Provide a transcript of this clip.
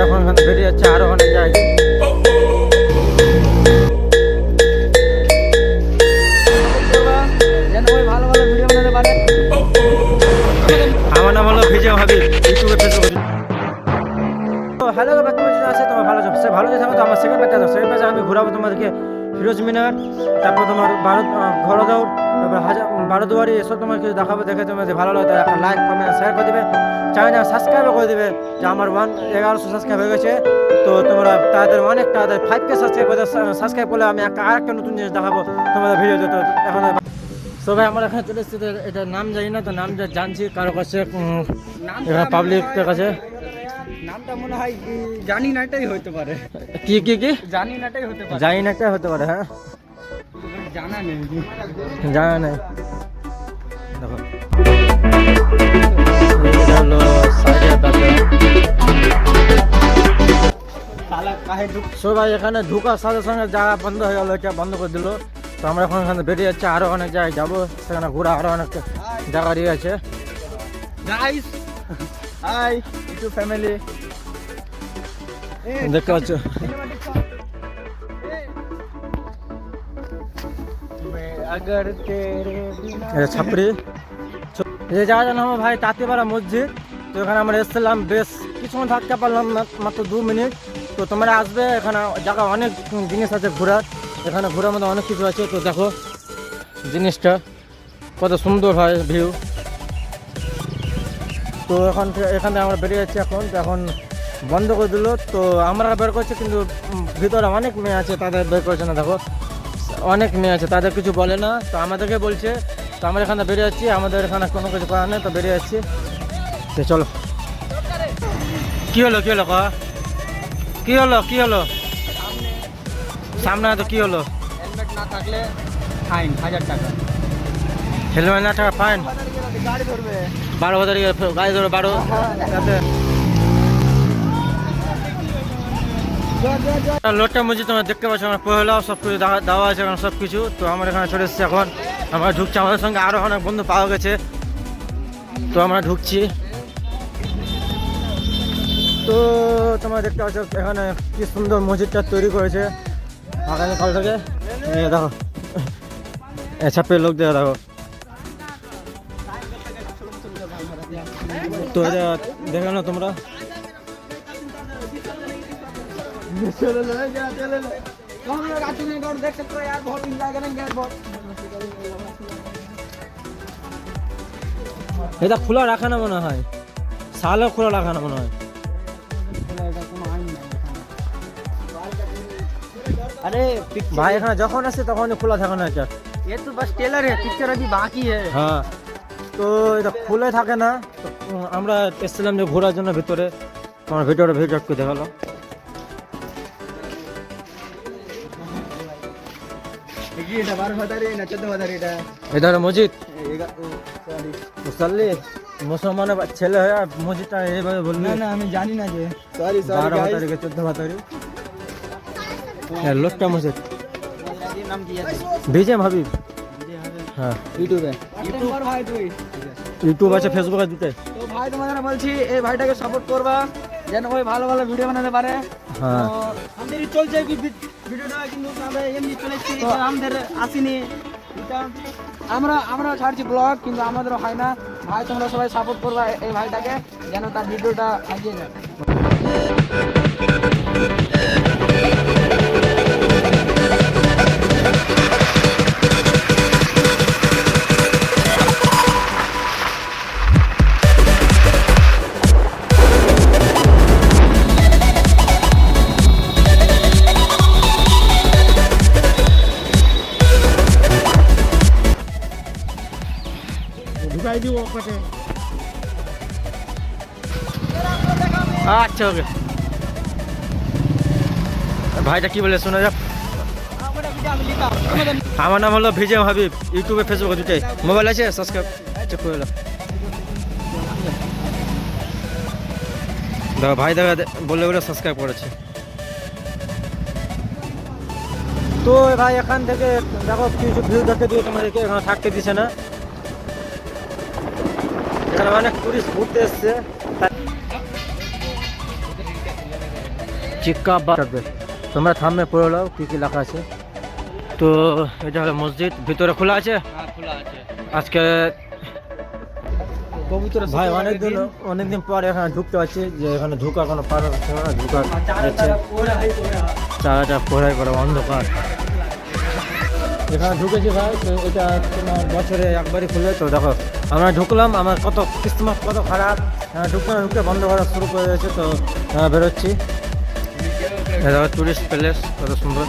এখন এখানে বেরিয়ে যাচ্ছে আরো অনেক জায়গায়। ভালো ভালো ভিডিও বানাতে পারে। আমার নাম হলো ভিজয় হাবিব, ইউটিউবে ফেসবুকে। তো হ্যালো তুমি আছে তোমার ভালো সে ভালো যে থাকো। তো আমার সেকেন্ড পেজে আমি ঘুরাবো তোমাদেরকে ফিরোজ মিনার, তারপর তোমার ঘরদৌড়, তারপর বারোদুয়ারি, এসব তোমাকে দেখাবো। দেখে তোমাদের ভালো লাগে একটা লাইক কমেন্ট শেয়ার করে দেবে, চ্যানেল সাবস্ক্রাইবও করে দেবে। যে আমার 1100 সাবস্ক্রাইব হয়ে গেছে। তো তোমরা তাদের অনেকটা 5K সাবস্ক্রাইব করলে আমি আরেকটা নতুন জিনিস দেখাবো তোমাদের ভিডিওতে। তো এখন সবাই আমার এখানে চলে এসেছে, এটার নাম জানি না, তো নাম জানছি কারো কাছে, পাবলিকের কাছে। নামটা মনে হয় জানি না, এটাই হতে পারে। কি কি কি জানি না, এটাই হতে পারে। জানি না, একটা হতে পারে। হ্যাঁ, জানা নেই, জানা নেই। দেখো এটা হলো সাইডের ব্যাপার। সবাই এখানে ঢুকার সাথে সঙ্গে জায়গা বন্ধ হয়ে গেল, এটা বন্ধ করে দিল। তো আমরা এখন এখানে বেরিয়ে যাচ্ছি, আরো অনেক জায়গায় যাবো, সেখানে ঘোরা আরো অনেক জায়গা দিয়ে আছে। গাইস হাই ইউটিউব ফ্যামিলি, দেখতে পাচ্ছ এটা ছাপড়ি। এই জায়গাটার নাম ভাই তাঁতিপাড়া মসজিদ। তো এখানে আমরা এসেছিলাম, বেশ কিছুক্ষণ থাকতে পারলাম না, মাত্র 2 মিনিট। তো তোমরা আসবে, এখানে জায়গা অনেক জিনিস আছে ঘোরার, এখানে ঘোরার মধ্যে অনেক কিছু আছে। তো দেখো জিনিসটা কত সুন্দর হয় ভিউ। তো এখানে আমরা বেরিয়ে যাচ্ছি এখন। তো এখন বন্ধ করে দিল, তো আমরা বের করছি, কিন্তু ভিতরে অনেক মেয়ে আছে, তাদের বের করছে না। দেখো অনেক মেয়ে আছে, তাদের কিছু বলে না, তো আমাদেরকে বলছে। তো আমরা এখানে বেরিয়ে যাচ্ছি, আমাদের এখানে কোনো কিছু করার নেই, তো বেরিয়ে যাচ্ছি। তো চলো। কি হলো কি হলো কি হলো কি হলো সামনে তো কি হলো? হেলমেট না থাকলে ফাইন 1000 টাকা। হেলমেট না টাকা ফাইন, গাড়ি ধরবে 12,000 গাড়ি ধরো 12। লোডটা মসজিদ তোমরা দেখতে পাচ্ছ, আমার পয়লাও সব কিছু দেওয়া আছে এখন সব কিছু। তো আমরা এখানে চলে এসেছি, এখন আমরা ঢুকছি, আমাদের সঙ্গে আরও অনেক বন্ধু পাওয়া গেছে। তো আমরা ঢুকছি। তো তোমরা দেখতে পাচ্ছ এখানে কি সুন্দর মসজিদটা তৈরি করেছে আগামীকাল থেকে। দেখো ছাপের লোক দেখো দেখো। তো এটা দেখে না তোমরা, এটা খোলা রাখা না মনে হয়, সালও খোলা রাখা না মনে হয়। अरे ভাই এখানে যখন আসে তখনই খোলা থাকে না এটা। ये तो बस टेलर है, पिक्चर अभी बाकी है। হ্যাঁ, তো এটা খুলে থাকে না। তো আমরা এসেছিলাম যে ঘোরার জন্য ভিতরে, তোমার ভিতরে ভিডিও একটু দেখালো। এটা 12,000 না 14,000 এটা। এটা মসজিদ মুসল্লি মুসলমানের ছেলে হয়ে মসজিদটা এইভাবে বললি? না না আমি জানি না যে, সরি 12,000 14,000 লোকটা মসজিদ। নাম কি আছে? ভিজে হাবিব। হ্যাঁ, ইউটিউবে ইউটিউবার ভাই তুই? ইউটিউব আছে, ফেসবুক আছে, দুটোই। তো ভাই তোমাদের বলছি এই ভাইটাকে সাপোর্ট করবা, যেন ওই ভালো ভালো ভিডিও বানাতে পারে। হ্যাঁ, তো আমাদের চলছে কি ভিডিওটা, কিন্তু আমরা এমনি চলেছি, আমাদের আসেনি। আমরা ছাড়ছি ব্লগ, কিন্তু আমাদেরও হয় না। ভাই তোমরা সবাই সাপোর্ট করবা এই ভাইটাকে, যেন তার ভিডিওটা এগিয়ে যায়। আচ্ছা ওকে। ভাইটা কি বলে শোনা যাক। আমার নাম হলো ভিজে হাবিব, ইউটিউবে ফেসবুকে দুটাই। মোবাইল আছে, সাবস্ক্রাইব চেক করে এলো। দেখো ভাই দেখা বলে বলে সাবস্ক্রাইব করেছে। তো ভাই এখান থেকে দেখো কিছু ভিউ দেখতে দিয়ে তোমাদেরকে, এখানে থাকতে দিচ্ছে না। এখানে অনেক টুরিস্ট ঘুরতে এসছে। চিক্কা বা তোমরা থামে পড়ে নাও কী কী লেখা আছে। তো এটা হলো মসজিদ, ভিতরে খোলা আছে আজকে। পবিত্র ভাই অনেকদিন পর এখানে ঢুকতে পারছি, যে এখানে ঢুকা কোনো পার হচ্ছে না, ঢুকা যাচ্ছে চারাটা পোড়াই করে অন্ধকার। এখানে ঢুকেছি ভাই, তো এটা তোমার বছরে একবারই খুলে। তো দেখো আমরা ঢুকলাম, আমার কত কিসমত কত খারাপ, ঢুকতে বন্ধ করা শুরু করে দিয়েছে। তো বেরোচ্ছি, টুরিস্ট প্লেস কত সুন্দর।